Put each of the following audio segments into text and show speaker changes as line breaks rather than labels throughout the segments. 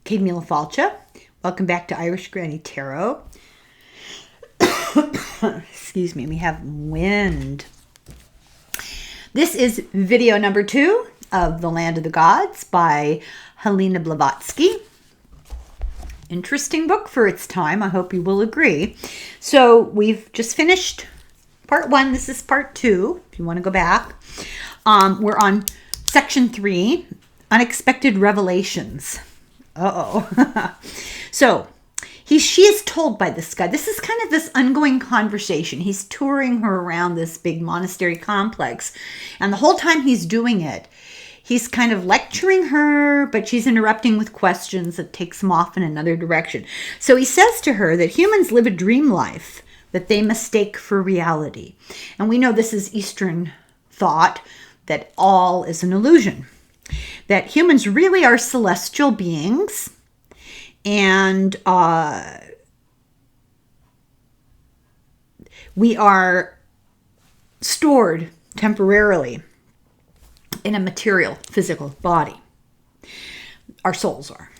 Kate Falcha. Welcome back to Irish Granny Tarot. Excuse me, we have wind. This is video number 2 of The Land of the Gods by Helena Blavatsky. Interesting book for its time. I hope you will agree. So we've just finished part 1. This is part 2, if you want to go back. We're on section 3, Unexpected Revelations. So she is told by this guy. This is kind of this ongoing conversation. He's touring her around this big monastery complex. And the whole time he's doing it, he's kind of lecturing her, but she's interrupting with questions that takes him off in another direction. So he says to her that humans live a dream life that they mistake for reality. And we know this is Eastern thought, that all is an illusion. That humans really are celestial beings, and we are stored temporarily in a material, physical body. Our souls are.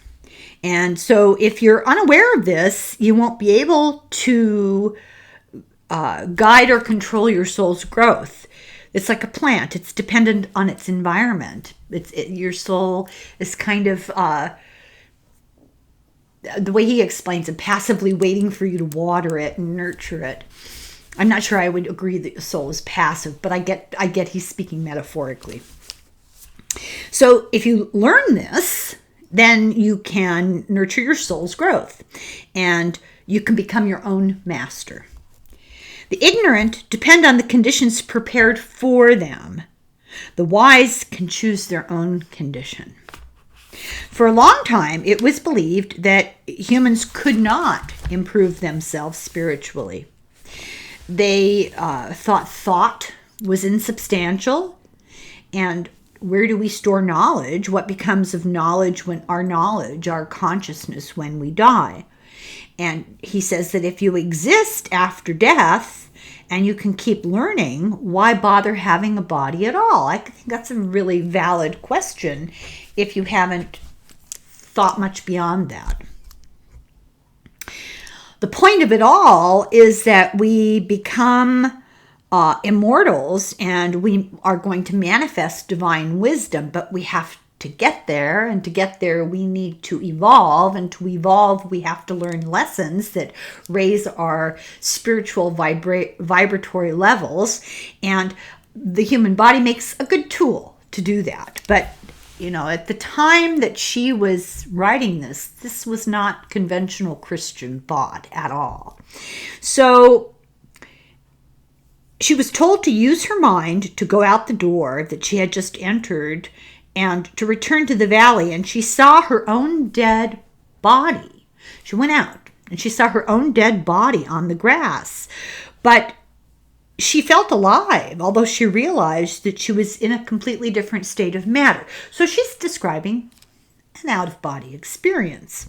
And so if you're unaware of this, you won't be able to guide or control your soul's growth. It's like a plant. It's dependent on its environment. Your soul is kind of, the way he explains it, passively waiting for you to water it and nurture it. I'm not sure I would agree that the soul is passive, but I get he's speaking metaphorically. So if you learn this, then you can nurture your soul's growth and you can become your own master. The ignorant depend on the conditions prepared for them. The wise can choose their own condition. For a long time, it was believed that humans could not improve themselves spiritually. They thought was insubstantial. And where do we store knowledge? What becomes of knowledge when our consciousness, when we die? And he says that if you exist after death and you can keep learning, why bother having a body at all? I think that's a really valid question if you haven't thought much beyond that. The point of it all is that we become immortals and we are going to manifest divine wisdom, but we have to get there, and to get there we need to evolve, and to evolve we have to learn lessons that raise our spiritual vibratory levels, and the human body makes a good tool to do that. But at the time that she was writing this was not conventional Christian thought at all. So she was told to use her mind to go out the door that she had just entered and to return to the valley, and she saw her own dead body. She went out and she saw her own dead body on the grass, but she felt alive, although she realized that she was in a completely different state of matter. So she's describing an out-of-body experience.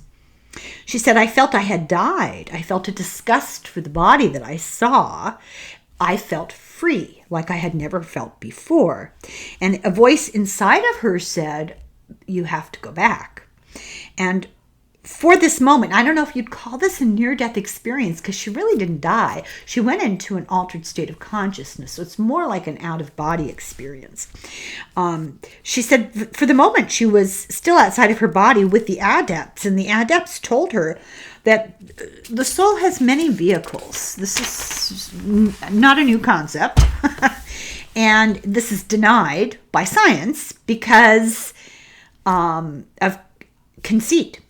She said, I felt I had died. I felt a disgust for the body that I saw. I felt free, like I had never felt before. And a voice inside of her said, you have to go back. And for this moment, I don't know if you'd call this a near-death experience, because she really didn't die. She went into an altered state of consciousness. So it's more like an out-of-body experience. She said for the moment she was still outside of her body with the adepts, and the adepts told her that the soul has many vehicles. This is not a new concept. And this is denied by science because of conceit.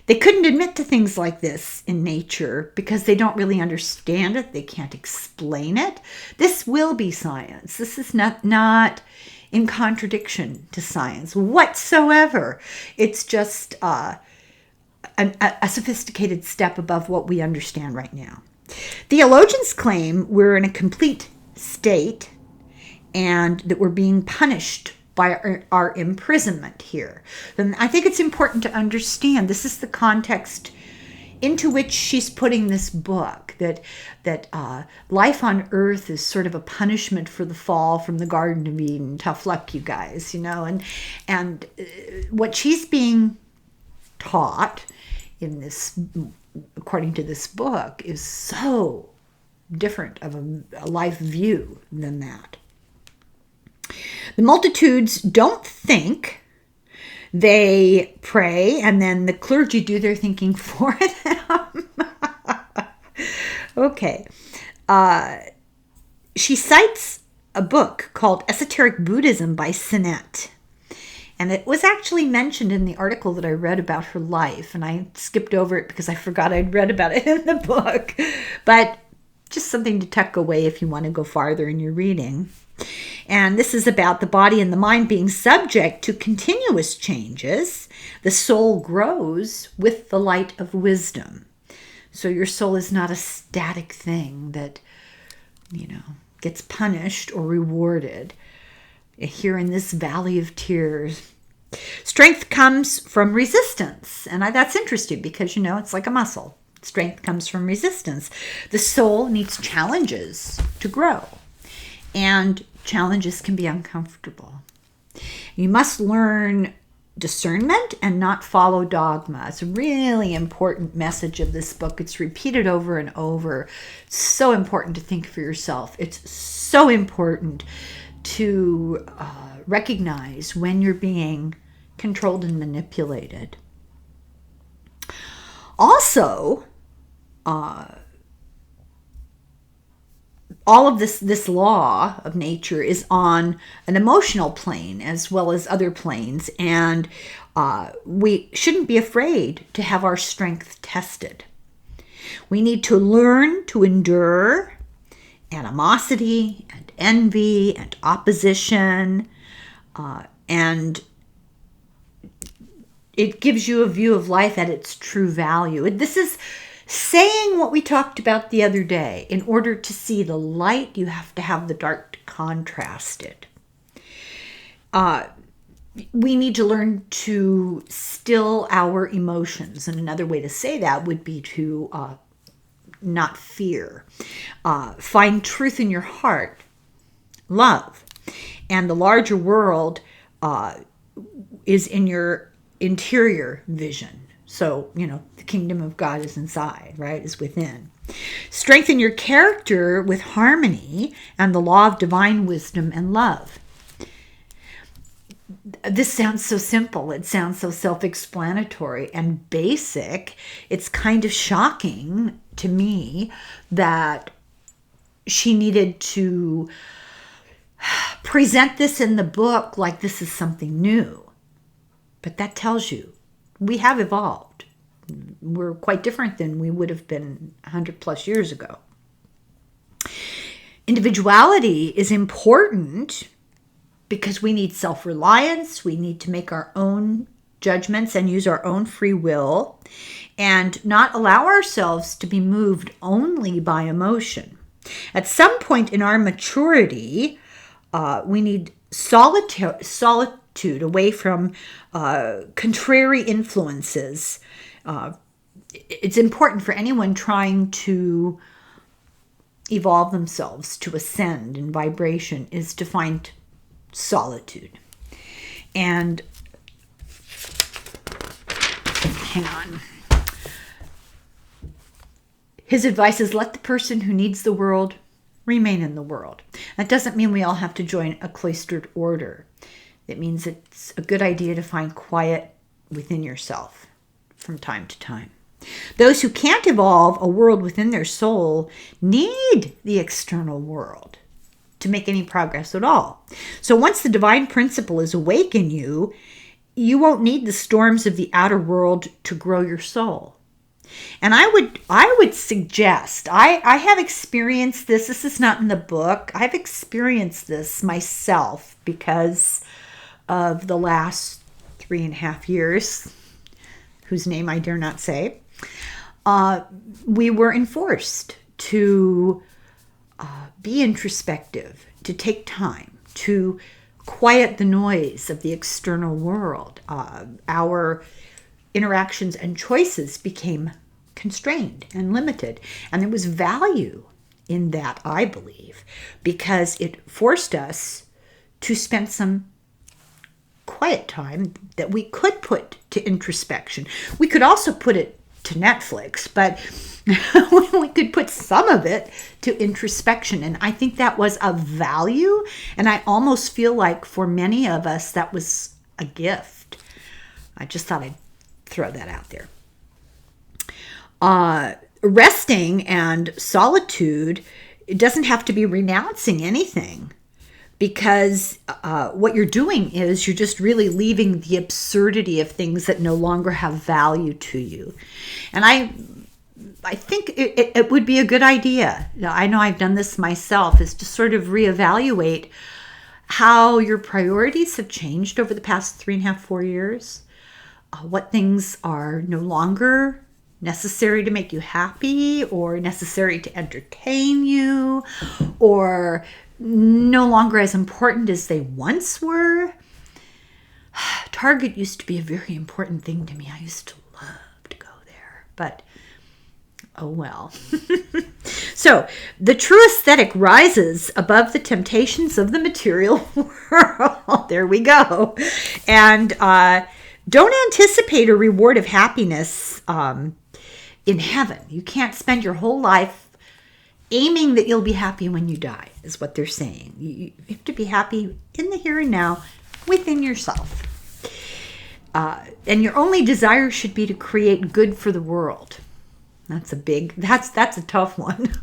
They couldn't admit to things like this in nature because they don't really understand it. They can't explain it. This will be science. This is not in contradiction to science whatsoever. It's just a sophisticated step above what we understand right now. Theologians claim we're in a complete state and that we're being punished by our imprisonment here. Then I think it's important to understand this is the context into which she's putting this book, that life on earth is sort of a punishment for the fall from the Garden of Eden. Tough luck, you guys, and what she's being taught in this, according to this book, is so different of a life view than that. The multitudes don't think, they pray, and then the clergy do their thinking for them. Okay. She cites a book called Esoteric Buddhism by Sinet. And it was actually mentioned in the article that I read about her life. And I skipped over it because I forgot I'd read about it in the book. But just something to tuck away if you want to go farther in your reading. And this is about the body and the mind being subject to continuous changes. The soul grows with the light of wisdom. So your soul is not a static thing that, gets punished or rewarded here in this valley of tears. Strength comes from resistance. And that's interesting because, it's like a muscle. Strength comes from resistance. The soul needs challenges to grow. And challenges can be uncomfortable. You must learn discernment and not follow dogma. It's a really important message of this book. It's repeated over and over. It's so important to think for yourself. It's so important to recognize when you're being controlled and manipulated. Also, all of this law of nature is on an emotional plane as well as other planes, and we shouldn't be afraid to have our strength tested. We need to learn to endure animosity and envy and opposition, and it gives you a view of life at its true value. This is saying what we talked about the other day. In order to see the light, you have to have the dark contrasted. We need to learn to still our emotions. And another way to say that would be to not fear. Find truth in your heart. Love. And the larger world is in your interior vision. So, the kingdom of God is inside, right? Is within. Strengthen your character with harmony and the law of divine wisdom and love. This sounds so simple. It sounds so self-explanatory and basic. It's kind of shocking to me that she needed to present this in the book like this is something new. But that tells you we have evolved. We're quite different than we would have been 100 plus years ago. Individuality is important because we need self-reliance. We need to make our own judgments and use our own free will and not allow ourselves to be moved only by emotion. At some point in our maturity, we need solitude away from contrary influences. It's important for anyone trying to evolve themselves, to ascend in vibration, is to find solitude. And hang on. His advice is let the person who needs the world remain in the world. That doesn't mean we all have to join a cloistered order. It means it's a good idea to find quiet within yourself from time to time. Those who can't evolve a world within their soul need the external world to make any progress at all. So once the divine principle is awake in you, you won't need the storms of the outer world to grow your soul. And I would suggest, I have experienced this. This is not in the book. I've experienced this myself because of the last 3.5 years, whose name I dare not say. We were enforced to be introspective, to take time, to quiet the noise of the external world. Our interactions and choices became constrained and limited. And there was value in that, I believe, because it forced us to spend some quiet time that we could put to introspection. We could also put it to Netflix, but we could put some of it to introspection. And I think that was of value. And I almost feel like for many of us, that was a gift. I just thought I'd throw that out there. Resting and solitude, it doesn't have to be renouncing anything, because what you're doing is you're just really leaving the absurdity of things that no longer have value to you. And I think it would be a good idea. I know I've done this myself, is to sort of reevaluate how your priorities have changed over the past 3.5, 4 years. What things are no longer necessary to make you happy, or necessary to entertain you, or no longer as important as they once were. Target used to be a very important thing to me. I used to love to go there, but oh well. So the true aesthetic rises above the temptations of the material world. There we go. And don't anticipate a reward of happiness in heaven. You can't spend your whole life aiming that you'll be happy when you die, is what they're saying. You have to be happy in the here and now within yourself. And your only desire should be to create good for the world. That's a tough one.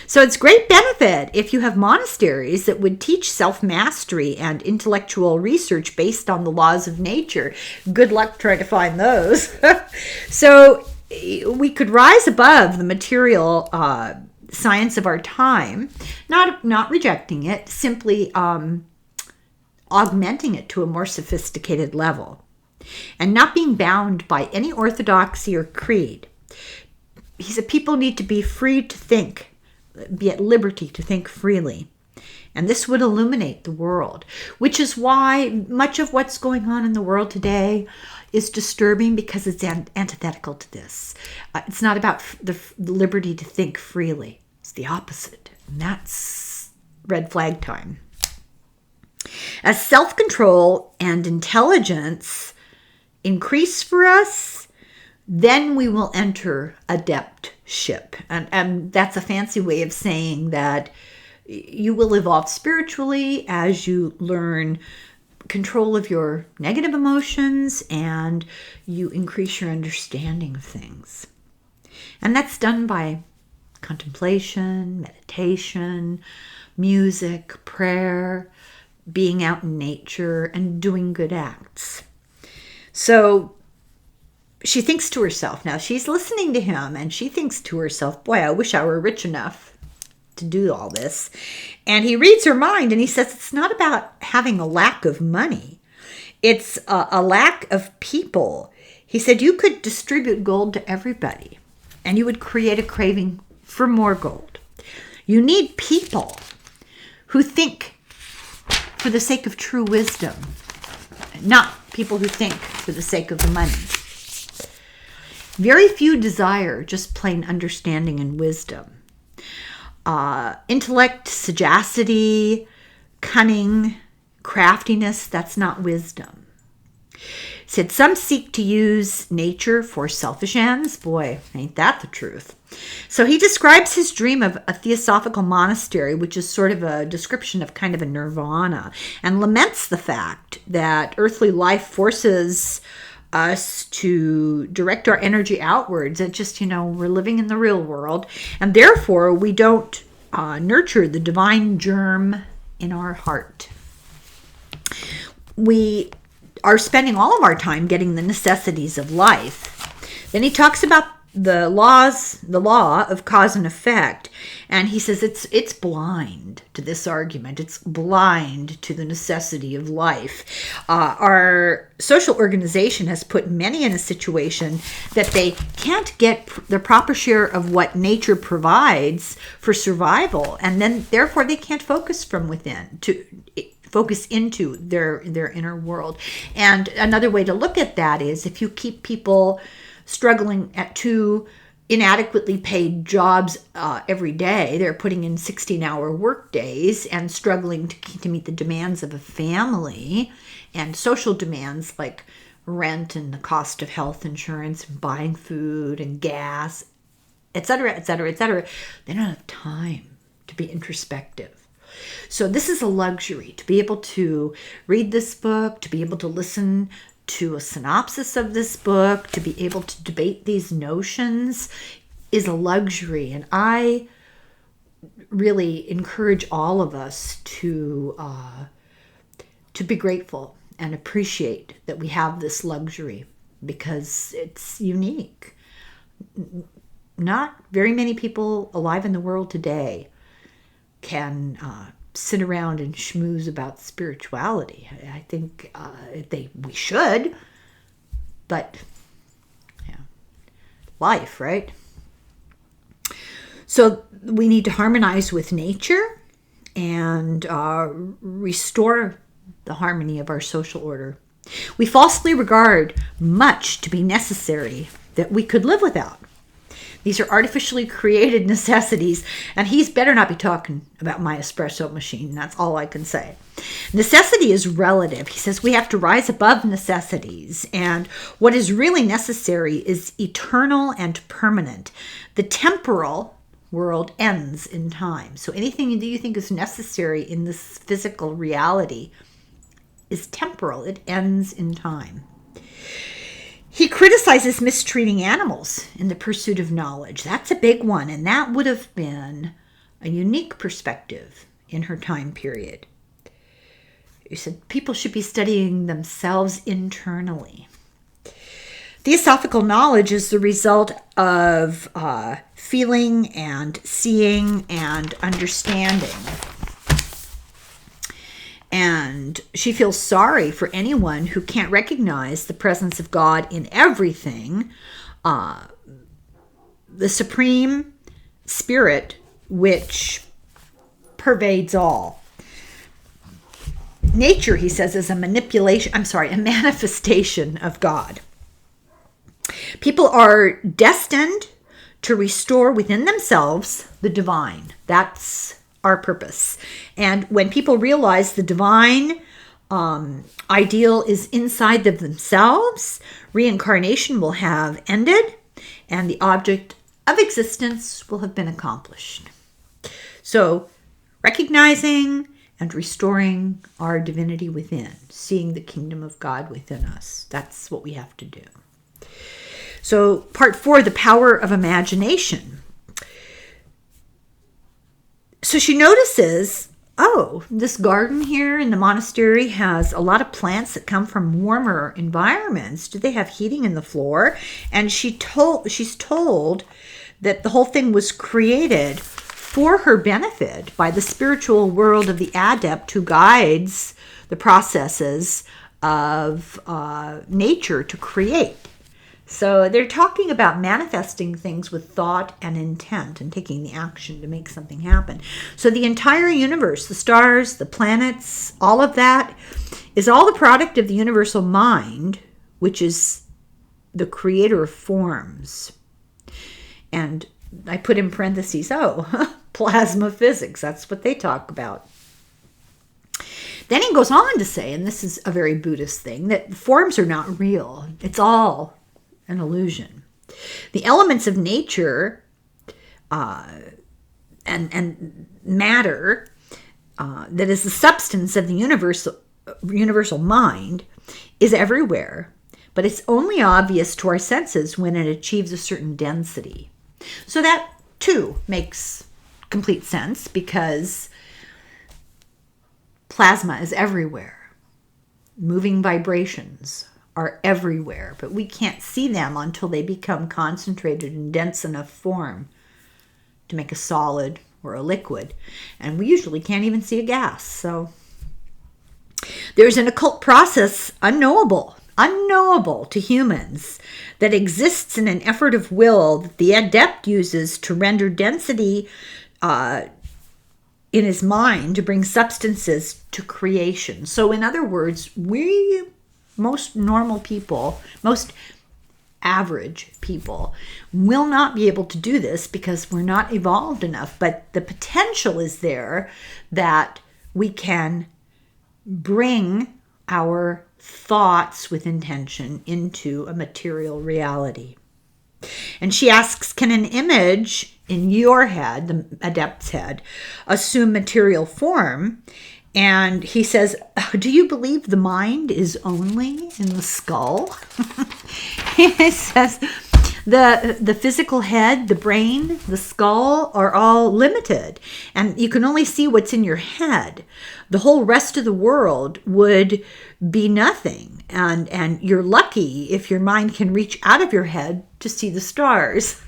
So it's great benefit if you have monasteries that would teach self-mastery and intellectual research based on the laws of nature. Good luck trying to find those. So we could rise above the material science of our time, not rejecting it, simply augmenting it to a more sophisticated level, and not being bound by any orthodoxy or creed. He said people need to be free to think, be at liberty to think freely. And this would illuminate the world, which is why much of what's going on in the world today is disturbing, because it's antithetical to this. It's not about the liberty to think freely. It's the opposite. And that's red flag time. As self-control and intelligence increase for us, then we will enter adeptship. And that's a fancy way of saying that you will evolve spiritually as you learn control of your negative emotions and you increase your understanding of things. And that's done by contemplation, meditation, music, prayer, being out in nature, and doing good acts. So she thinks to herself, now she's listening to him, and she thinks to herself, boy, I wish I were rich enough to do all this. And he reads her mind, and he says it's not about having a lack of money. It's a lack of people. He said you could distribute gold to everybody, and you would create a craving for more gold. You need people who think for the sake of true wisdom, not people who think for the sake of the money. Very few desire just plain understanding and wisdom. Intellect, sagacity, cunning, craftiness, that's not wisdom. Said some seek to use nature for selfish ends. Boy, ain't that the truth. So he describes his dream of a theosophical monastery, which is sort of a description of kind of a nirvana, and laments the fact that earthly life forces us to direct our energy outwards. And just, we're living in the real world, and therefore we don't nurture the divine germ in our heart. We are spending all of our time getting the necessities of life. Then he talks about the law of cause and effect, and he says it's blind to this argument. It's blind to the necessity of life. Our social organization has put many in a situation that they can't get the proper share of what nature provides for survival, and then therefore they can't focus from within to focus into their inner world. And another way to look at that is if you keep people struggling at 2 inadequately paid jobs every day, they're putting in 16-hour work days and struggling to meet the demands of a family, And social demands like rent and the cost of health insurance and buying food and gas, etc., etc., etc. They don't have time to be introspective. So this is a luxury, to be able to read this book, to be able to listen to a synopsis of this book, to be able to debate these notions is a luxury. And I really encourage all of us to be grateful and appreciate that we have this luxury, because it's unique. Not very many people alive in the world today can sit around and schmooze about spirituality. I think we should, but yeah, life, right? So we need to harmonize with nature and restore the harmony of our social order. We falsely regard much to be necessary that we could live without. These are artificially created necessities, and he's better not be talking about my espresso machine. That's all I can say. Necessity is relative. He says we have to rise above necessities, and what is really necessary is eternal and permanent. The temporal world ends in time. So anything that you think is necessary in this physical reality is temporal. It ends in time. He criticizes mistreating animals in the pursuit of knowledge. That's a big one, and that would have been a unique perspective in her time period. He said people should be studying themselves internally. Theosophical knowledge is the result of feeling and seeing and understanding. And she feels sorry for anyone who can't recognize the presence of God in everything, the supreme spirit which pervades all. Nature, he says, is a manifestation of God. People are destined to restore within themselves the divine. That's our purpose. And when people realize the divine ideal is inside of themselves, reincarnation will have ended and the object of existence will have been accomplished. So recognizing and restoring our divinity within, seeing the kingdom of God within us. That's what we have to do. So part 4, the power of imagination. So she notices, oh, this garden here in the monastery has a lot of plants that come from warmer environments. Do they have heating in the floor? And she's told that the whole thing was created for her benefit by the spiritual world of the adept who guides the processes of nature to create. So they're talking about manifesting things with thought and intent and taking the action to make something happen. So the entire universe, the stars, the planets, all of that is all the product of the universal mind, which is the creator of forms. And I put in parentheses, plasma physics. That's what they talk about. Then he goes on to say, and this is a very Buddhist thing, that forms are not real. It's all an illusion. The elements of nature and matter that is the substance of the universal mind is everywhere, but it's only obvious to our senses when it achieves a certain density. So that too makes complete sense, because plasma is everywhere. Moving vibrations are everywhere, but we can't see them until they become concentrated in dense enough form to make a solid or a liquid. And we usually can't even see a gas. So there's an occult process unknowable to humans that exists in an effort of will that the adept uses to render density in his mind to bring substances to creation. So in other words, most normal people, most average people will not be able to do this because we're not evolved enough. But the potential is there that we can bring our thoughts with intention into a material reality. And she asks, can an image in your head, the adept's head, assume material form? And he says, do you believe the mind is only in the skull? He says, the physical head, the brain, the skull are all limited, and you can only see what's in your head. The whole rest of the world would be nothing, and you're lucky if your mind can reach out of your head to see the stars.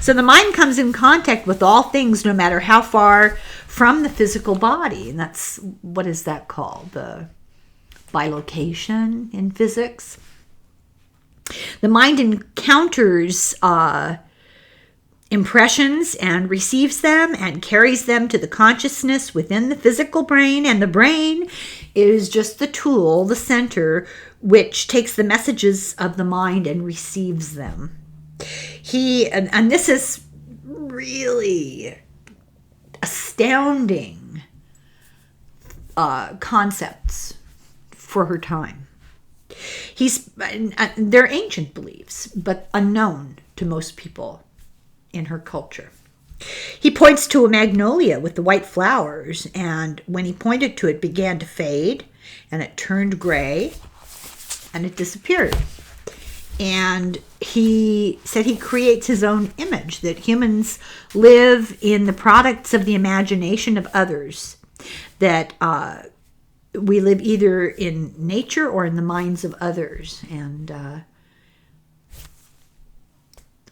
So the mind comes in contact with all things, no matter how far from the physical body, and that's, what is that called? The bilocation in physics. The mind encounters impressions and receives them and carries them to the consciousness within the physical brain, and the brain is just the tool, the center, which takes the messages of the mind and receives them. And this is really astounding concepts for her time. They're ancient beliefs, but unknown to most people in her culture. He points to a magnolia with the white flowers, and when he pointed to it, began to fade, and it turned gray, and it disappeared. And he said he creates his own image, that humans live in the products of the imagination of others, that we live either in nature or in the minds of others, and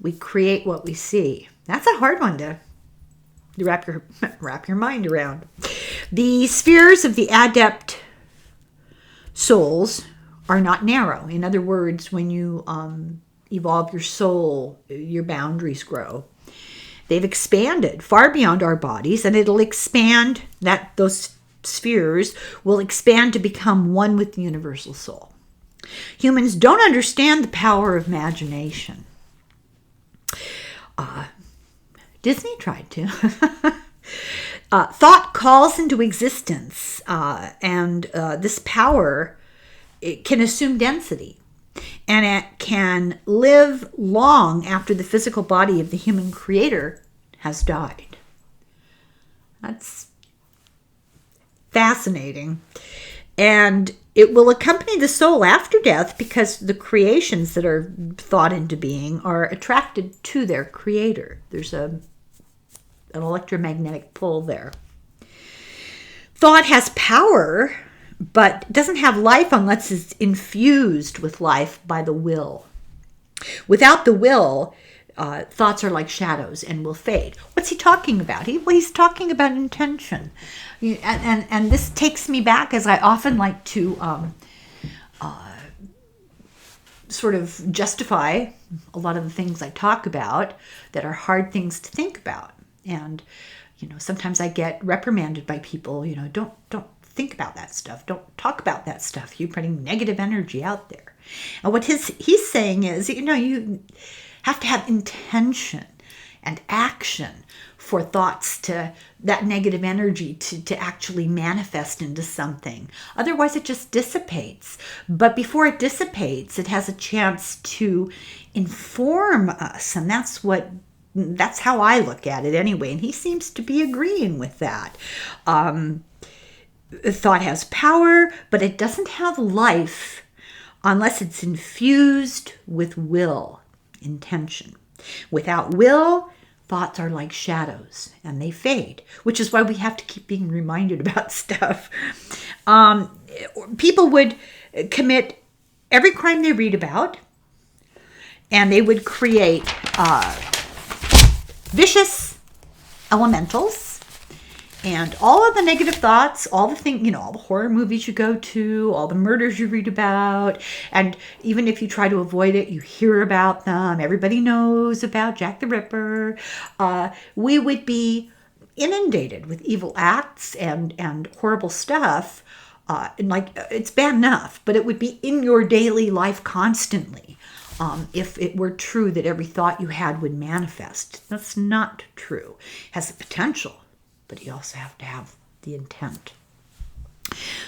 we create what we see. That's a hard one to wrap your mind around. The spheres of the adept souls are not narrow. In other words, when you evolve your soul, your boundaries grow. They've expanded far beyond our bodies, and it'll expand, that those spheres will expand to become one with the universal soul. Humans don't understand the power of imagination. Disney tried to. Thought calls into existence, and this power, it can assume density, and it can live long after the physical body of the human creator has died. That's fascinating. And it will accompany the soul after death, because the creations that are thought into being are attracted to their creator. There's an electromagnetic pull there. Thought has power, but doesn't have life unless it's infused with life by the will. Without the will, thoughts are like shadows and will fade. What's he talking about? He's talking about intention. And this takes me back, as I often like to sort of justify a lot of the things I talk about that are hard things to think about. And, sometimes I get reprimanded by people, don't think about that stuff. Don't talk about that stuff. You're putting negative energy out there. And what he's saying is, you have to have intention and action for thoughts to, that negative energy to actually manifest into something. Otherwise, it just dissipates. But before it dissipates, it has a chance to inform us. And that's how I look at it anyway. And he seems to be agreeing with that. Thought has power, but it doesn't have life unless it's infused with will, intention. Without will, thoughts are like shadows and they fade, which is why we have to keep being reminded about stuff. People would commit every crime they read about, and they would create vicious elementals, and all of the negative thoughts, all the things, all the horror movies you go to, all the murders you read about, and even if you try to avoid it, you hear about them. Everybody knows about Jack the Ripper. We would be inundated with evil acts and horrible stuff. It's bad enough, but it would be in your daily life constantly. If it were true that every thought you had would manifest. That's not true. It has the potential, but you also have to have the intent.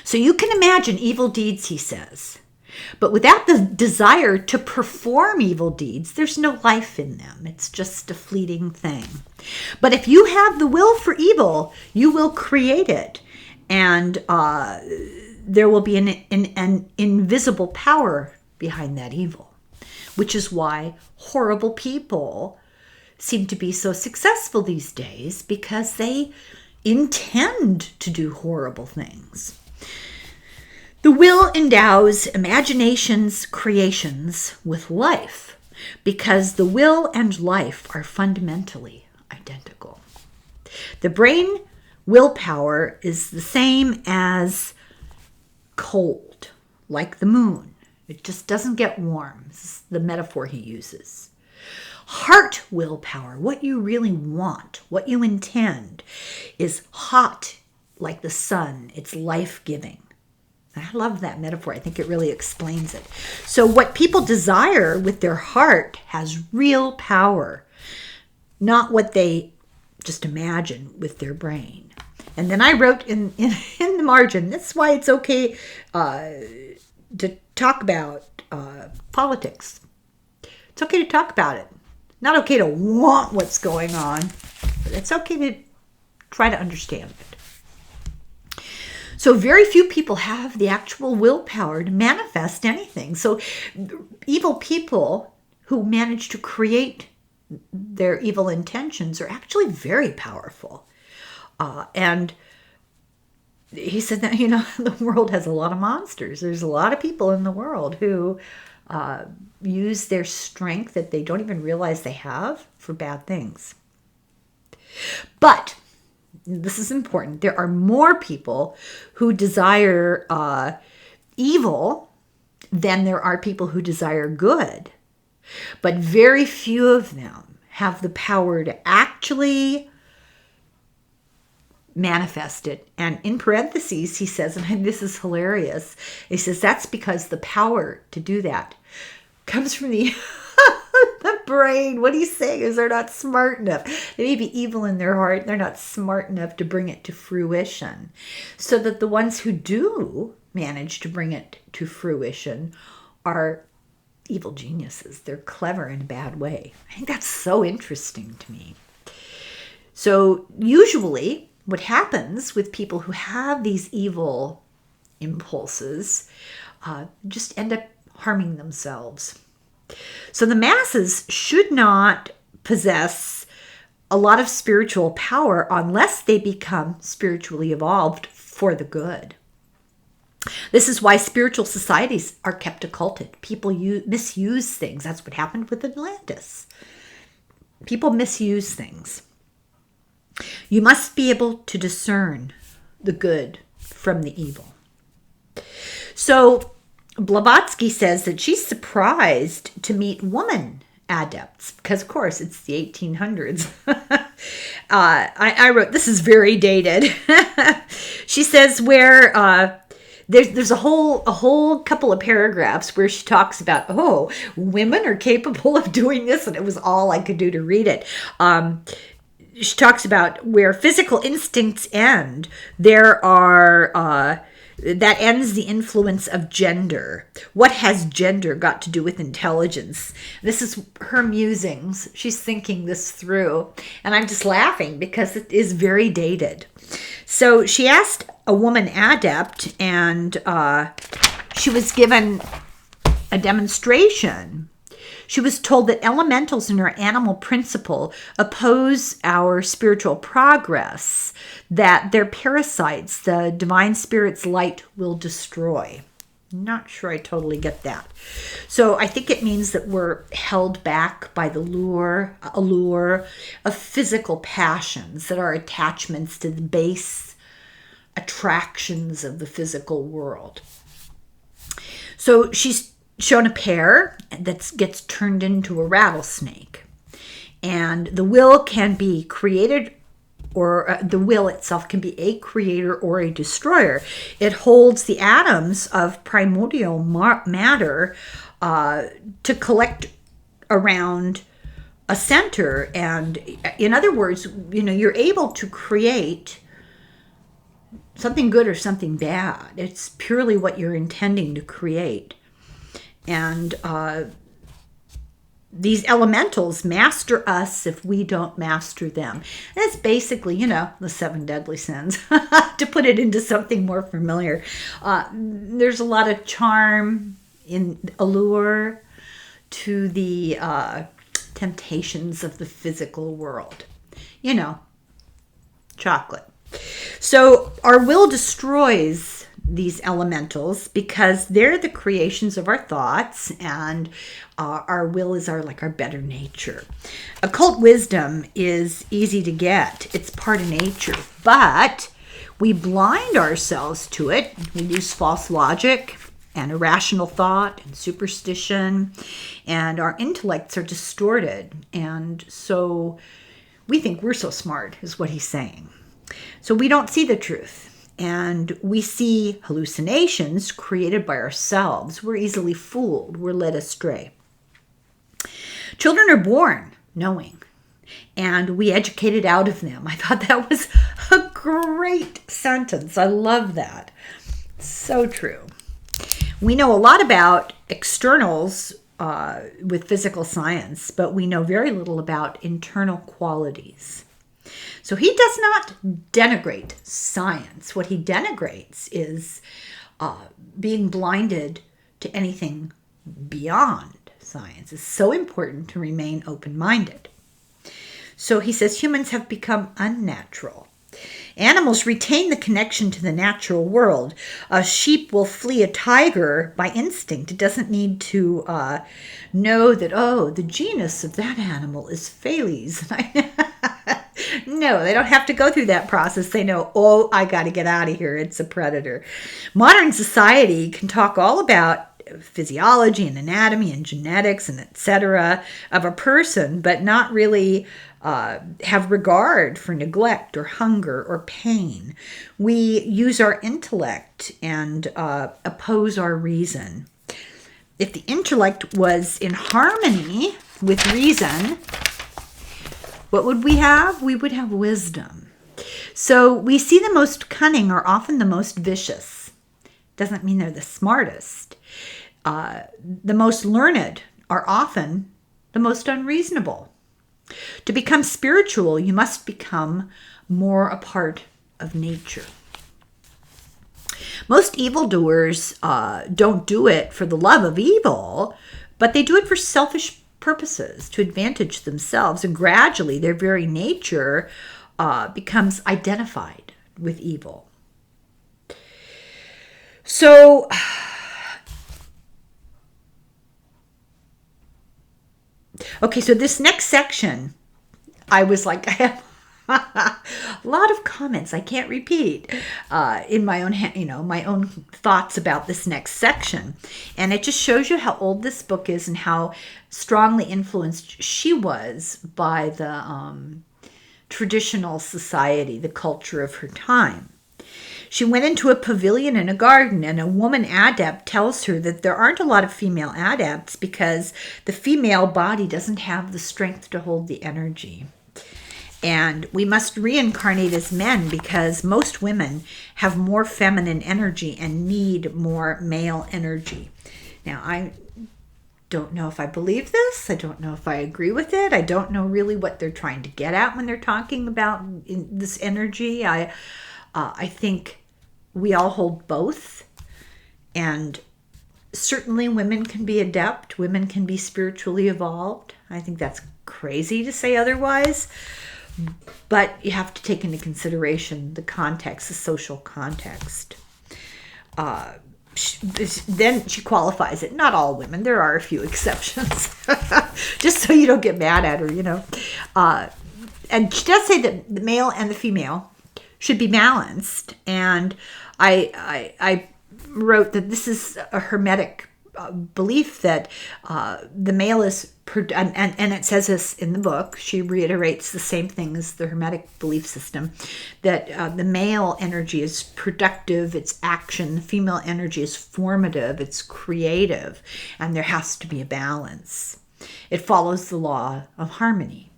So you can imagine evil deeds, he says. But without the desire to perform evil deeds, there's no life in them. It's just a fleeting thing. But if you have the will for evil, you will create it. And there will be an invisible power behind that evil, which is why horrible people seem to be so successful these days, because they intend to do horrible things. The will endows imagination's creations with life, because the will and life are fundamentally identical. The brain willpower is the same as cold, like the moon. It just doesn't get warm. This is the metaphor he uses. Heart willpower, what you really want, what you intend, is hot like the sun. It's life-giving. I love that metaphor. I think it really explains it. So what people desire with their heart has real power, not what they just imagine with their brain. And then I wrote in the margin, that's why it's okay to talk about politics. It's okay to talk about it. Not okay to want what's going on, but it's okay to try to understand it. So very few people have the actual willpower to manifest anything. So evil people who manage to create their evil intentions are actually very powerful. And he said that, the world has a lot of monsters. There's a lot of people in the world who use their strength that they don't even realize they have for bad things. But this is important. There are more people who desire evil than there are people who desire good. But very few of them have the power to actually manifest it. And in parentheses, he says, and this is hilarious, he says that's because the power to do that comes from the brain. What he's saying is they're not smart enough. They may be evil in their heart. They're not smart enough to bring it to fruition. So that the ones who do manage to bring it to fruition are evil geniuses. They're clever in a bad way. I think that's so interesting to me. So usually what happens with people who have these evil impulses just end up harming themselves. So the masses should not possess a lot of spiritual power unless they become spiritually evolved for the good. This is why spiritual societies are kept occulted. People misuse things. That's what happened with Atlantis. People misuse things. You must be able to discern the good from the evil. So Blavatsky says that she's surprised to meet woman adepts because, of course, it's the 1800s. I wrote, this is very dated. She says where there's a whole couple of paragraphs where she talks about, women are capable of doing this, and it was all I could do to read it. She talks about where physical instincts end, there are that ends the influence of gender. What has gender got to do with intelligence? This is her musings. She's thinking this through. And I'm just laughing because it is very dated. So she asked a woman adept, and she was given a demonstration. She was told that elementals in her animal principle oppose our spiritual progress, that their parasites, the divine spirit's light, will destroy. Not sure I totally get that. So I think it means that we're held back by the allure of physical passions, that are attachments to the base attractions of the physical world. So she's shown a pear that gets turned into a rattlesnake. And the will can be created, or the will itself can be a creator or a destroyer. It holds the atoms of primordial matter to collect around a center. And in other words, you're able to create something good or something bad. It's purely what you're intending to create. And these elementals master us if we don't master them. And it's basically, the 7 deadly sins, to put it into something more familiar. There's a lot of charm in allure to the temptations of the physical world. Chocolate. So our will destroys these elementals because they're the creations of our thoughts, and our will is our better nature. Occult wisdom is easy to get. It's part of nature, but we blind ourselves to it. We use false logic and irrational thought and superstition, and our intellects are distorted. And so we think we're so smart, is what he's saying. So we don't see the truth. And we see hallucinations created by ourselves. We're easily fooled. We're led astray. Children are born knowing, and we educate it out of them. I thought that was a great sentence. I love that. So true. We know a lot about externals with physical science, but we know very little about internal qualities. So he does not denigrate science. What he denigrates is being blinded to anything beyond science. It's so important to remain open-minded. So he says humans have become unnatural. Animals retain the connection to the natural world. A sheep will flee a tiger by instinct. It doesn't need to know that, the genus of that animal is Feles. No, they don't have to go through that process. They know, I got to get out of here. It's a predator. Modern society can talk all about physiology and anatomy and genetics and etc. of a person, but not really have regard for neglect or hunger or pain. We use our intellect and oppose our reason. If the intellect was in harmony with reason, what would we have? We would have wisdom. So we see the most cunning are often the most vicious. Doesn't mean they're the smartest. The most learned are often the most unreasonable. To become spiritual, you must become more a part of nature. Most evildoers don't do it for the love of evil, but they do it for selfish purposes, to advantage themselves, and gradually their very nature becomes identified with evil. So so this next section, I was like, I have a lot of comments I can't repeat in my own, my own thoughts about this next section. And it just shows you how old this book is and how strongly influenced she was by the traditional society, the culture of her time. She went into a pavilion in a garden, and a woman adept tells her that there aren't a lot of female adepts because the female body doesn't have the strength to hold the energy. And we must reincarnate as men because most women have more feminine energy and need more male energy. Now, I don't know if I believe this. I don't know if I agree with it. I don't know really what they're trying to get at when they're talking about this energy. I think we all hold both, and certainly women can be adept. Women can be spiritually evolved. I think that's crazy to say otherwise, but you have to take into consideration the context, the social context. Then she qualifies it. Not all women. There are a few exceptions. Just so you don't get mad at her, And she does say that the male and the female should be balanced. And I wrote that this is a Hermetic belief that the male is, and it says this in the book, she reiterates the same thing as the Hermetic belief system, that the male energy is productive, it's action, the female energy is formative, it's creative, and there has to be a balance. It follows the law of harmony.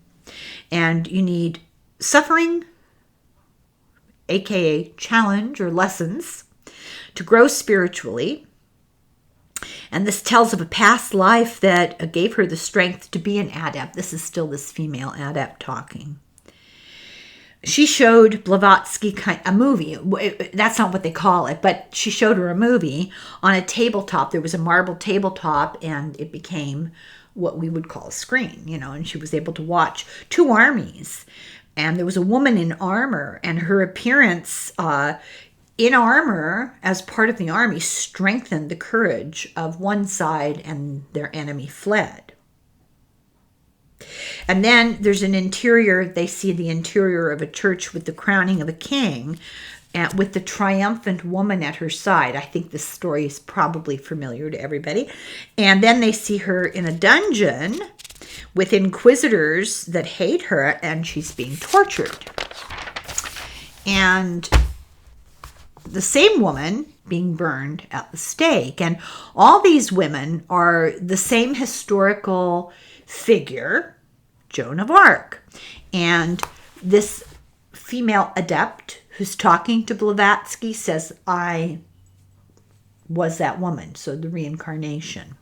And you need suffering aka challenge or lessons, to grow spiritually. And this tells of a past life that gave her the strength to be an adept. This is still this female adept talking. She showed Blavatsky a movie. That's not what they call it, but she showed her a movie on a tabletop. There was a marble tabletop, and it became what we would call a screen, and she was able to watch two armies. And there was a woman in armor, and her appearance in armor as part of the army strengthened the courage of one side, and their enemy fled. And then there's an interior. They see the interior of a church with the crowning of a king, and with the triumphant woman at her side. I think this story is probably familiar to everybody. And then they see her in a dungeon with inquisitors that hate her, and she's being tortured. And the same woman being burned at the stake. And all these women are the same historical figure, Joan of Arc. And this female adept who's talking to Blavatsky says, I was that woman. So the reincarnation.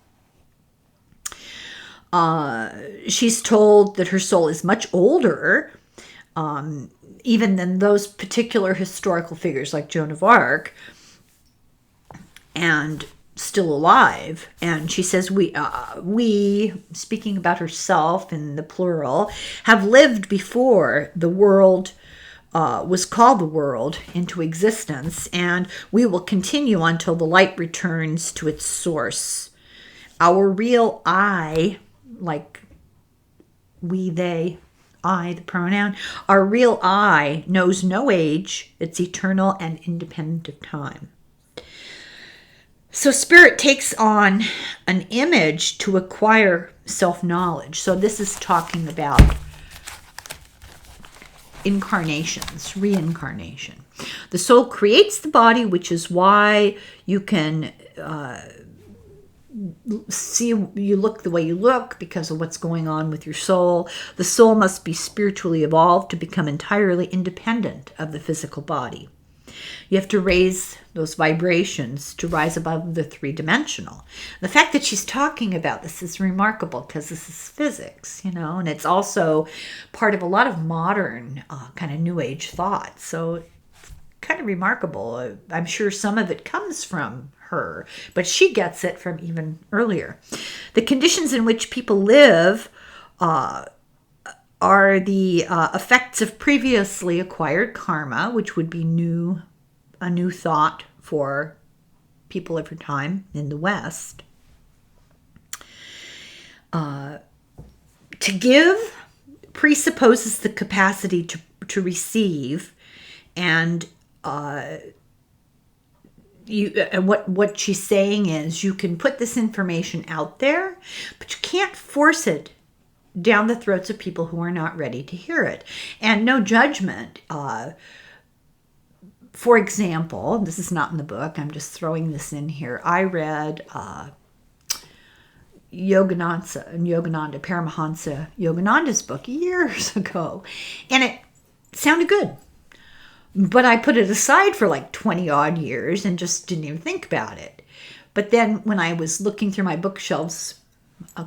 She's told that her soul is much older, even than those particular historical figures like Joan of Arc, and still alive. And she says, we, speaking about herself in the plural, have lived before the world was called the world into existence, and we will continue until the light returns to its source. Our real I, like we, they, I, the pronoun, our real I knows no age. It's eternal and independent of time. So spirit takes on an image to acquire self-knowledge. So this is talking about incarnations, reincarnation. The soul creates the body, which is why you can you look the way you look because of what's going on with your soul. The soul must be spiritually evolved to become entirely independent of the physical body. You have to raise those vibrations to rise above the three-dimensional. The fact that she's talking about this is remarkable because this is physics, and it's also part of a lot of modern kind of New Age thought. So it's kind of remarkable. I'm sure some of it comes from her, but she gets it from even earlier. The conditions in which people live are the effects of previously acquired karma, which would be a new thought for people of her time in the West. To give presupposes the capacity to receive, and what she's saying is you can put this information out there, but you can't force it down the throats of people who are not ready to hear it. And no judgment. For example, this is not in the book, I'm just throwing this in here. I read Yogananda, Paramahansa Yogananda's book years ago, and it sounded good. But I put it aside for like 20 odd years and just didn't even think about it. But then when I was looking through my bookshelves a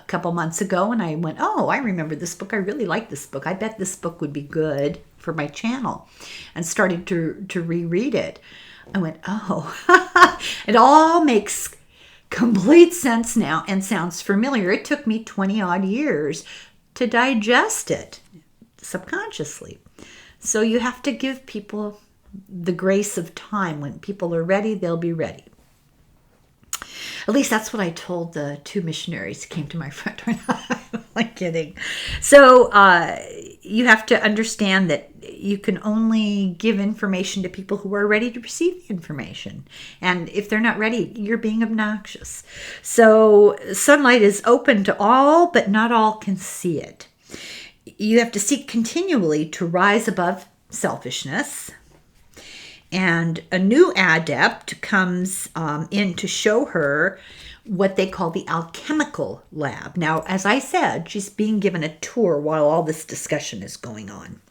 couple months ago, and I went, oh, I remember this book. I really like this book. I bet this book would be good for my channel, and started to reread it. I went, oh, it all makes complete sense now and sounds familiar. It took me 20 odd years to digest it subconsciously. So you have to give people the grace of time. When people are ready, they'll be ready. At least that's what I told the two missionaries who came to my front door. I'm like kidding. So you have to understand that you can only give information to people who are ready to receive the information. And if they're not ready, you're being obnoxious. So sunlight is open to all, but not all can see it. You have to seek continually to rise above selfishness. And a new adept comes in to show her what they call the alchemical lab. Now, as I said, she's being given a tour while all this discussion is going on.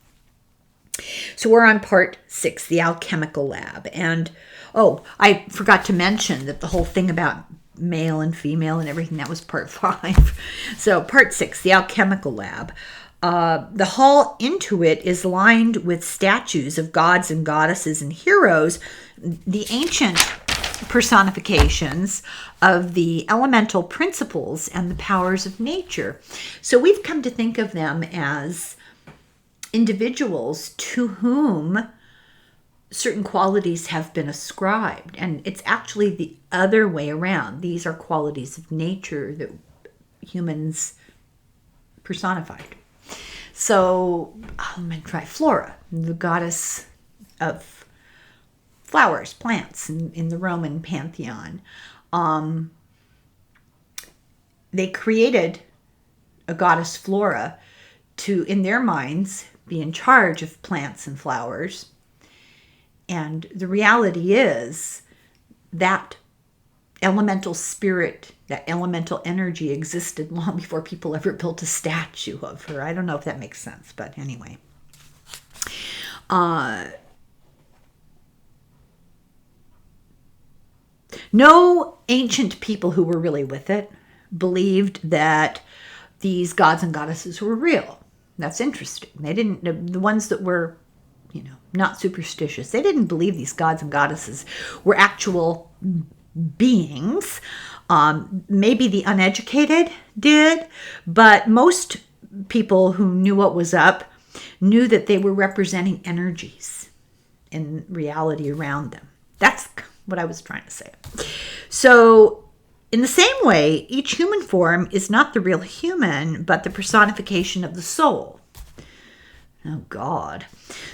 So we're on part 6, the alchemical lab. And, oh, I forgot to mention that the whole thing about male and female and everything, that was part 5. So part 6, the alchemical lab. The hall into it is lined with statues of gods and goddesses and heroes, the ancient personifications of the elemental principles and the powers of nature. So we've come to think of them as individuals to whom certain qualities have been ascribed. And it's actually the other way around. These are qualities of nature that humans personified. So I'm going to try Flora, the goddess of flowers, plants in the Roman pantheon. They created a goddess Flora to, in their minds, be in charge of plants and flowers. And the reality is that elemental spirit, that elemental energy existed long before people ever built a statue of her. I don't know if that makes sense, but anyway. No ancient people who were really with it believed that these gods and goddesses were real. That's interesting. They didn't, the ones that were, not superstitious, they didn't believe these gods and goddesses were actual beings. Maybe the uneducated did, but most people who knew what was up knew that they were representing energies in reality around them. That's what I was trying to say. So in the same way, each human form is not the real human, but the personification of the soul. Oh, God.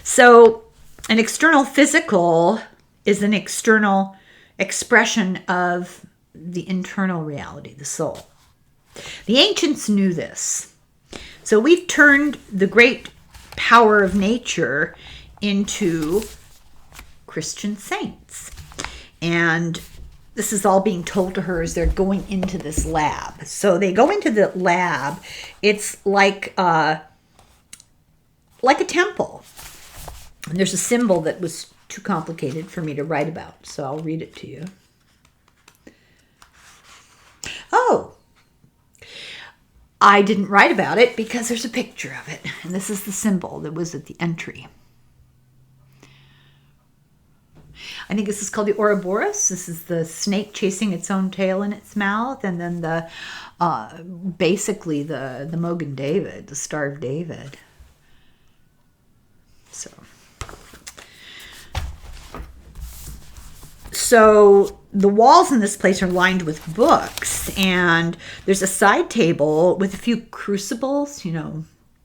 So an external physical is an external expression of the internal reality, the soul. The ancients knew this. So we've turned the great power of nature into Christian saints. And this is all being told to her as they're going into this lab. So they go into the lab. It's like a temple. And there's a symbol that was too complicated for me to write about, so I'll read it to you. Oh, I didn't write about it because there's a picture of it. And this is the symbol that was at the entry. I think this is called the Ouroboros. This is the snake chasing its own tail in its mouth. And then basically the Mogan David, the Star of David. So the walls in this place are lined with books, and there's a side table with a few crucibles,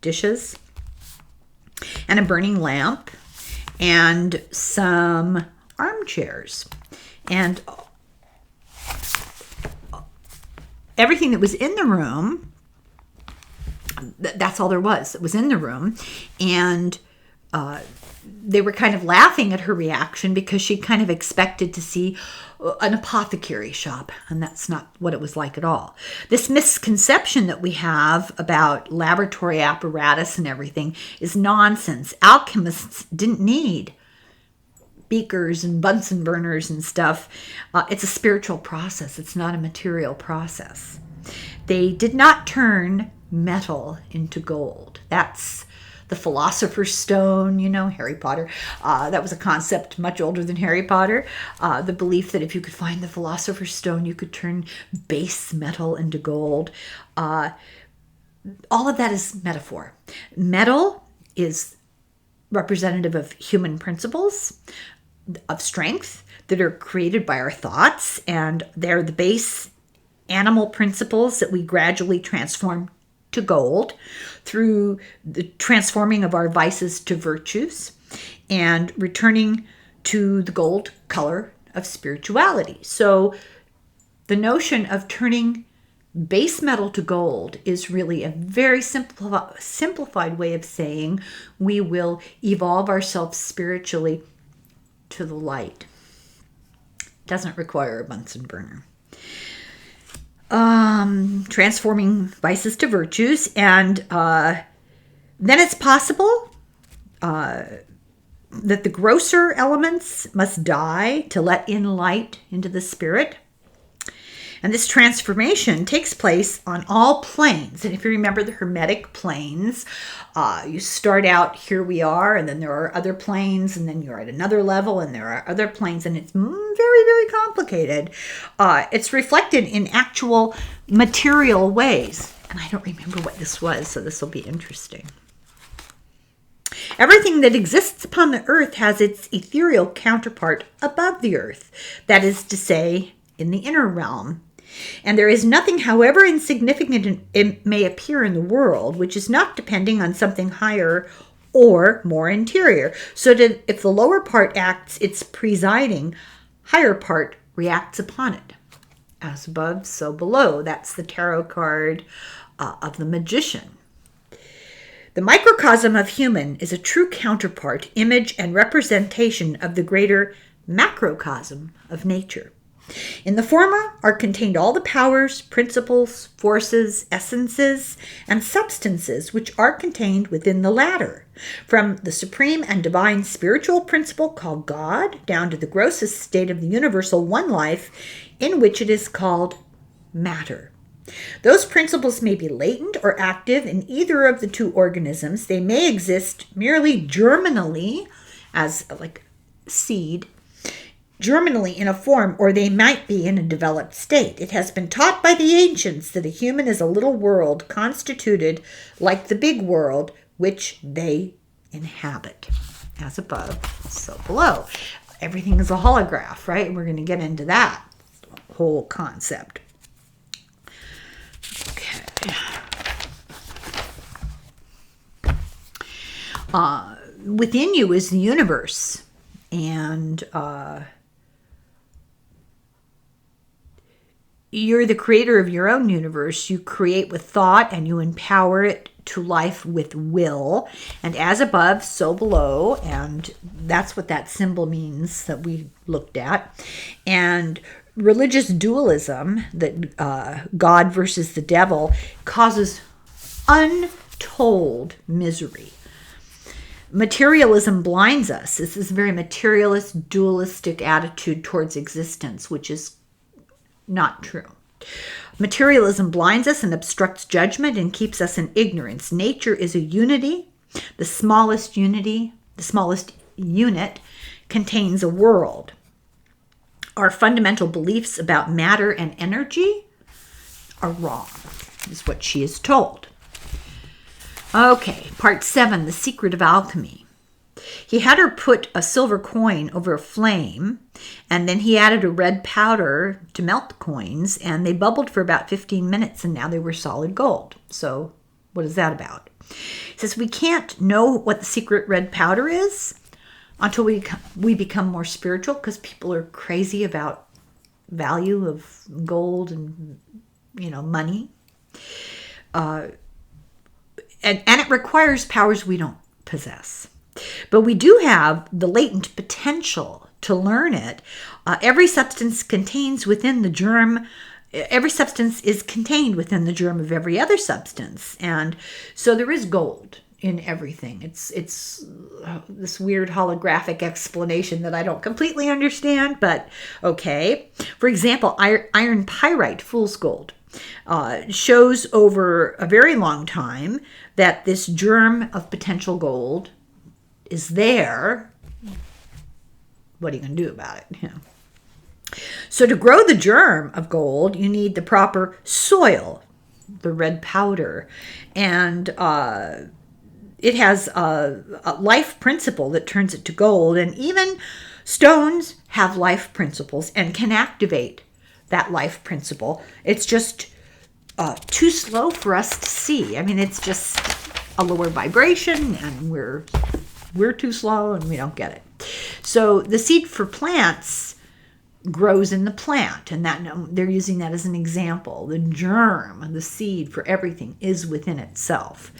dishes, and a burning lamp, and some armchairs. And everything that was in the room, that's all there was. It was in the room, and they were kind of laughing at her reaction because she kind of expected to see an apothecary shop, and that's not what it was like at all. This misconception that we have about laboratory apparatus and everything is nonsense. Alchemists didn't need beakers and Bunsen burners and stuff. It's a spiritual process. It's not a material process. They did not turn metal into gold. That's the Philosopher's Stone, Harry Potter. That was a concept much older than Harry Potter. The belief that if you could find the Philosopher's Stone, you could turn base metal into gold. All of that is metaphor. Metal is representative of human principles, of strength that are created by our thoughts, and they're the base animal principles that we gradually transform to gold through the transforming of our vices to virtues and returning to the gold color of spirituality. So the notion of turning base metal to gold is really a very simplified way of saying we will evolve ourselves spiritually to the light. Doesn't require a Bunsen burner. Transforming vices to virtues, and then it's possible that the grosser elements must die to let in light into the spirit. And this transformation takes place on all planes. And if you remember the Hermetic planes, you start out, here we are, and then there are other planes, and then you're at another level, and there are other planes, and it's very, very complicated. It's reflected in actual material ways. And I don't remember what this was, so this will be interesting. Everything that exists upon the earth has its ethereal counterpart above the earth, that is to say, in the inner realm. And there is nothing, however insignificant it may appear in the world, which is not depending on something higher or more interior. So that if the lower part acts its presiding, higher part reacts upon it. As above, so below. That's the tarot card of the magician. The microcosm of human is a true counterpart, image, and representation of the greater macrocosm of nature. In the former are contained all the powers, principles, forces, essences, and substances which are contained within the latter, from the supreme and divine spiritual principle called God down to the grossest state of the universal one life in which it is called matter. Those principles may be latent or active in either of the two organisms. They may exist merely germinally, as like seed, germinally in a form, or they might be in a developed state. It has been taught by the ancients that a human is a little world constituted like the big world which they inhabit. As above, so below. Everything is a holograph, right? We're going to get into that whole concept. Okay. Within you is the universe, and you're the creator of your own universe. You create with thought and you empower it to life with will. And as above, so below. And that's what that symbol means that we looked at. And religious dualism, that God versus the devil, causes untold misery. Materialism blinds us. This is a very materialist, dualistic attitude towards existence, which is not true. Materialism blinds us and obstructs judgment and keeps us in ignorance. Nature is a unity. The smallest unit contains a world. Our fundamental beliefs about matter and energy are wrong, is what she is told. Okay, part 7, the secret of alchemy. He had her put a silver coin over a flame, and then he added a red powder to melt the coins, and they bubbled for about 15 minutes, and now they were solid gold. So what is that about? He says we can't know what the secret red powder is until we become more spiritual, because people are crazy about value of gold and, money. And it requires powers we don't possess. But we do have the latent potential to learn it. Every substance is contained within the germ of every other substance. And so there is gold in everything. It's this weird holographic explanation that I don't completely understand, but okay. For example, iron pyrite, fool's gold, shows over a very long time that this germ of potential gold is there. What are you going to do about it? So to grow the germ of gold, you need the proper soil, the red powder, and it has a life principle that turns it to gold, and even stones have life principles and can activate that life principle. It's just too slow for us to see. I mean, it's just a lower vibration, and we're too slow and we don't get it. So the seed for plants grows in the plant, and that they're using that as an example. The germ, the seed for everything is within itself.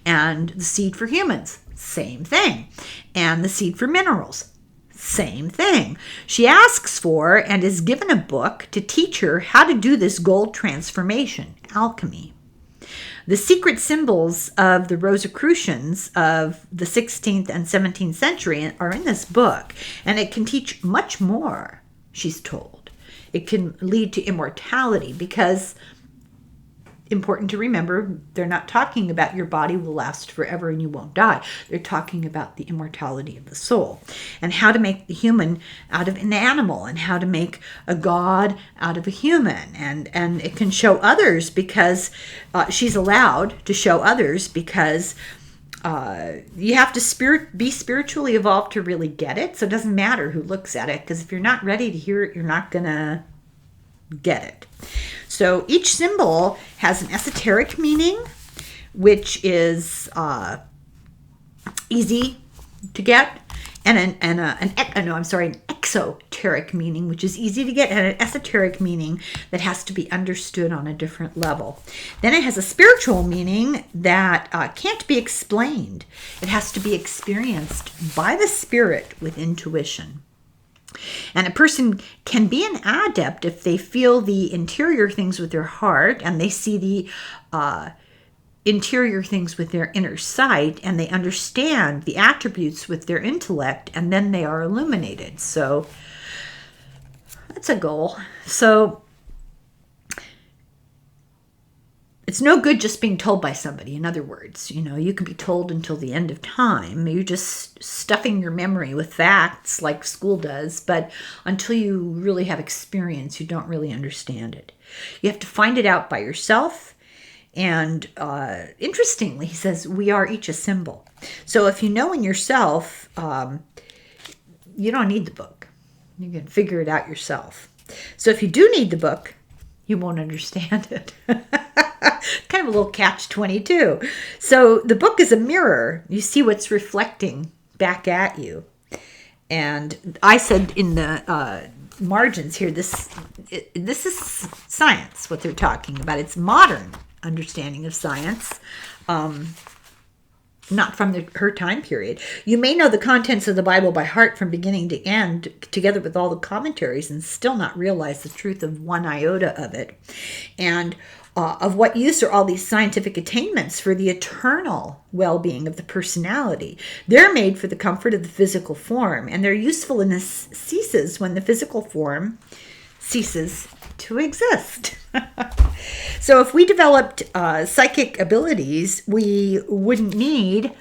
And the seed for humans, same thing. And the seed for minerals, same thing. She asks for and is given a book to teach her how to do this gold transformation, alchemy. The secret symbols of the Rosicrucians of the 16th and 17th century are in this book, and it can teach much more, she's told. It can lead to immortality because, important to remember, they're not talking about your body will last forever and you won't die. They're talking about the immortality of the soul and how to make the human out of an animal and how to make a god out of a human. And it can show others because she's allowed to show others because you have to be spiritually evolved to really get it. So it doesn't matter who looks at it, because if you're not ready to hear it, you're not going to get it. So each symbol has an esoteric meaning, which is easy to get, and an exoteric meaning, which is easy to get, and an esoteric meaning that has to be understood on a different level. Then it has a spiritual meaning that can't be explained. It has to be experienced by the spirit with intuition. And a person can be an adept if they feel the interior things with their heart and they see the interior things with their inner sight, and they understand the attributes with their intellect, and then they are illuminated. So that's a goal. So it's no good just being told by somebody. In other words, you can be told until the end of time. You're just stuffing your memory with facts like school does, but until you really have experience, you don't really understand it. You have to find it out by yourself. And interestingly, he says, we are each a symbol. So if you know in yourself, you don't need the book. You can figure it out yourself. So if you do need the book, you won't understand it. Kind of a little catch-22. So the book is a mirror. You see what's reflecting back at you. And I said in the margins here, this is science, what they're talking about. It's modern understanding of science, not from her time period. You may know the contents of the Bible by heart from beginning to end, together with all the commentaries, and still not realize the truth of one iota of it. And of what use are all these scientific attainments for the eternal well-being of the personality? They're made for the comfort of the physical form, and their usefulness ceases when the physical form ceases to exist. So if we developed psychic abilities, we wouldn't need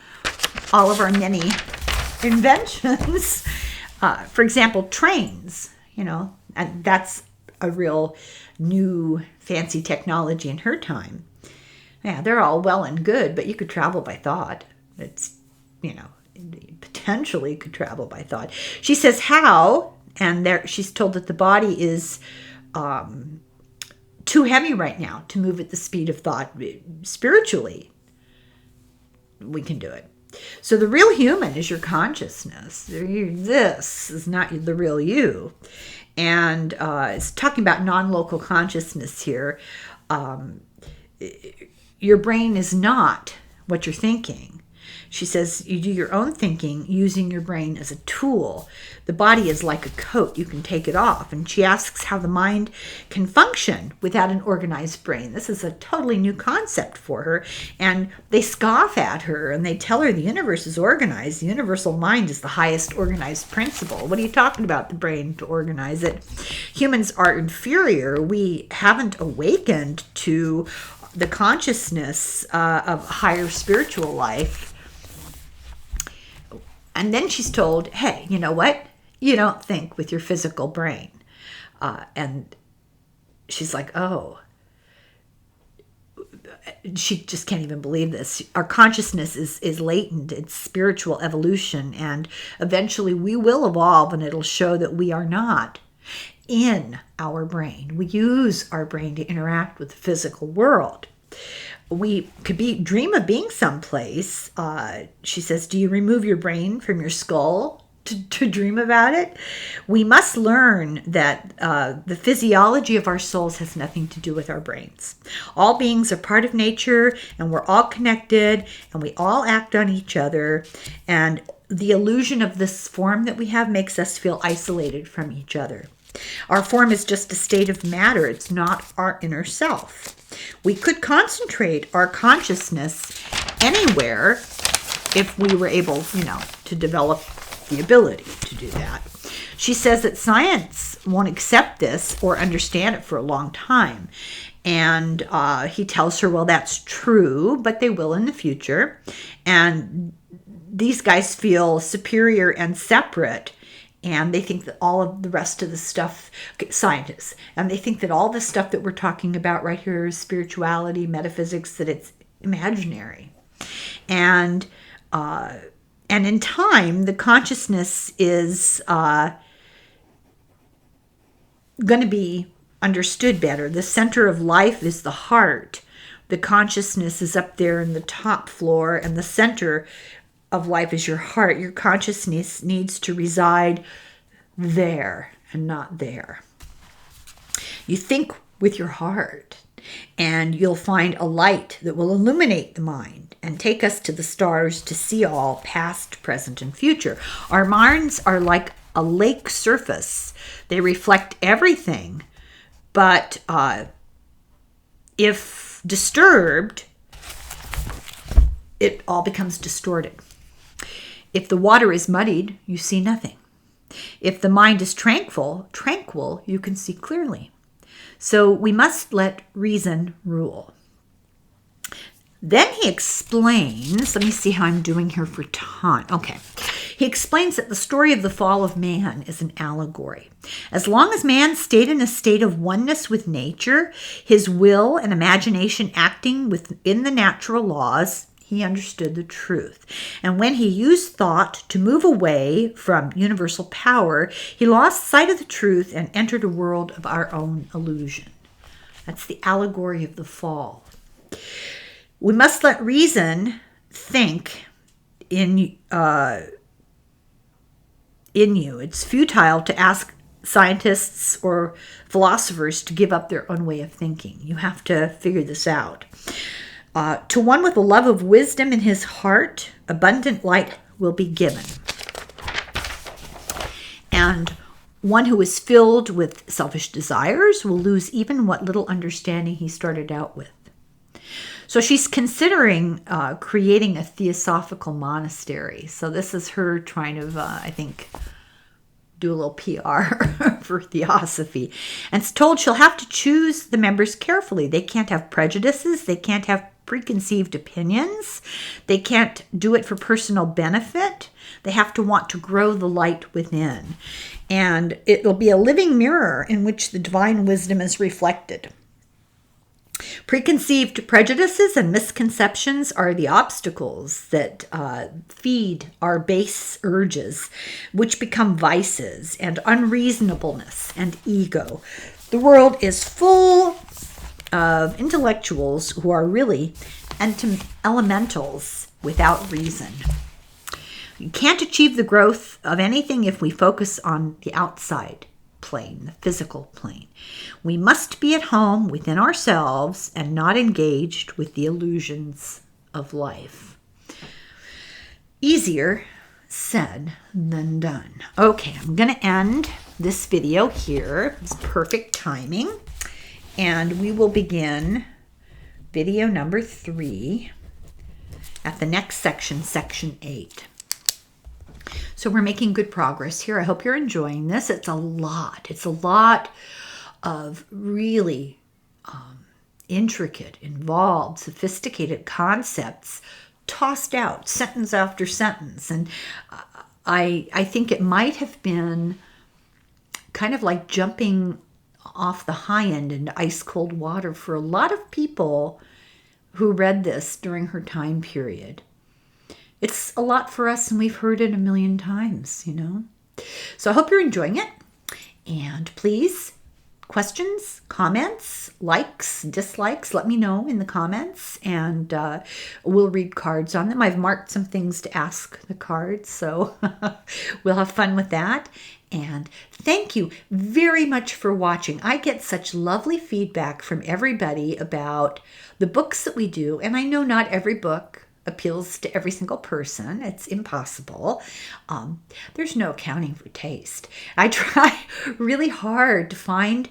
all of our many inventions. For example, trains, and that's a real new fancy technology in her time. Yeah, they're all well and good, but you could travel by thought. It's, potentially could travel by thought. She says how, and she's told that the body is too heavy right now to move at the speed of thought. Spiritually, we can do it. So the real human is your consciousness. This is not the real you. And it's talking about non-local consciousness here. Your brain is not what you're thinking. She says you do your own thinking using your brain as a tool. The body is like a coat. You can take it off. And she asks how the mind can function without an organized brain. This is a totally new concept for her. And they scoff at her and they tell her the universe is organized. The universal mind is the highest organized principle. What are you talking about, the brain to organize it? Humans are inferior. We haven't awakened to the consciousness of higher spiritual life. And then she's told, hey, you know what? You don't think with your physical brain. And she's like, oh. She just can't even believe this. Our consciousness is latent. It's spiritual evolution. And eventually we will evolve, and it'll show that we are not in our brain. We use our brain to interact with the physical world. We could dream of being someplace. She says, do you remove your brain from your skull to dream about it? We must learn that the physiology of our souls has nothing to do with our brains. All beings are part of nature, and we're all connected, and we all act on each other. And the illusion of this form that we have makes us feel isolated from each other. Our form is just a state of matter. It's not our inner self. We could concentrate our consciousness anywhere if we were able, to develop the ability to do that. She says that science won't accept this or understand it for a long time. And he tells her, well, that's true, but they will in the future. And these guys feel superior and separate. And they think that all of the rest of the stuff, scientists, and they think that all the stuff that we're talking about right here is spirituality, metaphysics, that it's imaginary. And in time, the consciousness is going to be understood better. The center of life is the heart. The consciousness is up there in the top floor, and the center of life is your heart. Your consciousness needs to reside there and not there. You think with your heart, and you'll find a light that will illuminate the mind and take us to the stars to see all past, present, and future. Our minds are like a lake surface. They reflect everything, but if disturbed, it all becomes distorted. If the water is muddied, you see nothing. If the mind is tranquil, you can see clearly. So we must let reason rule. Then he explains, let me see how I'm doing here for time. Okay. He explains that the story of the fall of man is an allegory. As long as man stayed in a state of oneness with nature, his will and imagination acting within the natural laws, he understood the truth. And when he used thought to move away from universal power, he lost sight of the truth and entered a world of our own illusion. That's the allegory of the fall. We must let reason think in you. It's futile to ask scientists or philosophers to give up their own way of thinking. You have to figure this out. To one with a love of wisdom in his heart, abundant light will be given. And one who is filled with selfish desires will lose even what little understanding he started out with. So she's considering creating a theosophical monastery. So this is her trying to, I think, do a little PR for theosophy. And it's told she'll have to choose the members carefully. They can't have prejudices. They can't have preconceived opinions. They can't do it for personal benefit. They have to want to grow the light within. And it'll be a living mirror in which the divine wisdom is reflected. Preconceived prejudices and misconceptions are the obstacles that feed our base urges, which become vices and unreasonableness and ego. The world is full of intellectuals who are really elementals without reason. You can't achieve the growth of anything if we focus on the outside plane, the physical plane. We must be at home within ourselves and not engaged with the illusions of life. Easier said than done. Okay, I'm going to end this video here. It's perfect timing. And we will begin video number 3 at the next section, section 8. So we're making good progress here. I hope you're enjoying this. It's a lot. It's a lot of really intricate, involved, sophisticated concepts tossed out sentence after sentence. And I think it might have been kind of like jumping off the high end into ice cold water for a lot of people who read this during her time period. It's a lot for us, and we've heard it a million times, So I hope you're enjoying it. And please, questions, comments, likes, dislikes, let me know in the comments, and we'll read cards on them. I've marked some things to ask the cards, so we'll have fun with that. And thank you very much for watching. I get such lovely feedback from everybody about the books that we do, and I know not every book appeals to every single person. It's impossible. There's no accounting for taste. I try really hard to find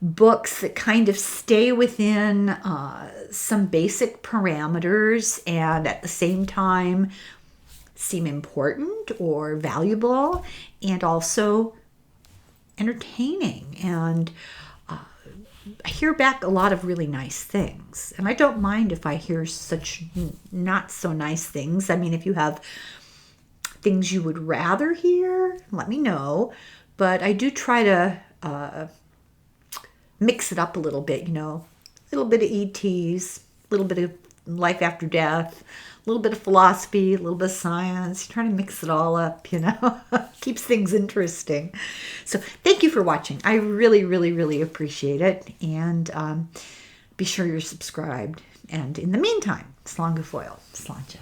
books that kind of stay within some basic parameters and at the same time seem important or valuable and also entertaining. And I hear back a lot of really nice things. And I don't mind if I hear such not so nice things. I mean, if you have things you would rather hear, let me know. But I do try to mix it up a little bit, a little bit of ETs, a little bit of life after death, a little bit of philosophy, a little bit of science, trying to mix it all up, keeps things interesting. So thank you for watching. I really, really, really appreciate it. And be sure you're subscribed. And in the meantime, Slán go fóill. Sláinte.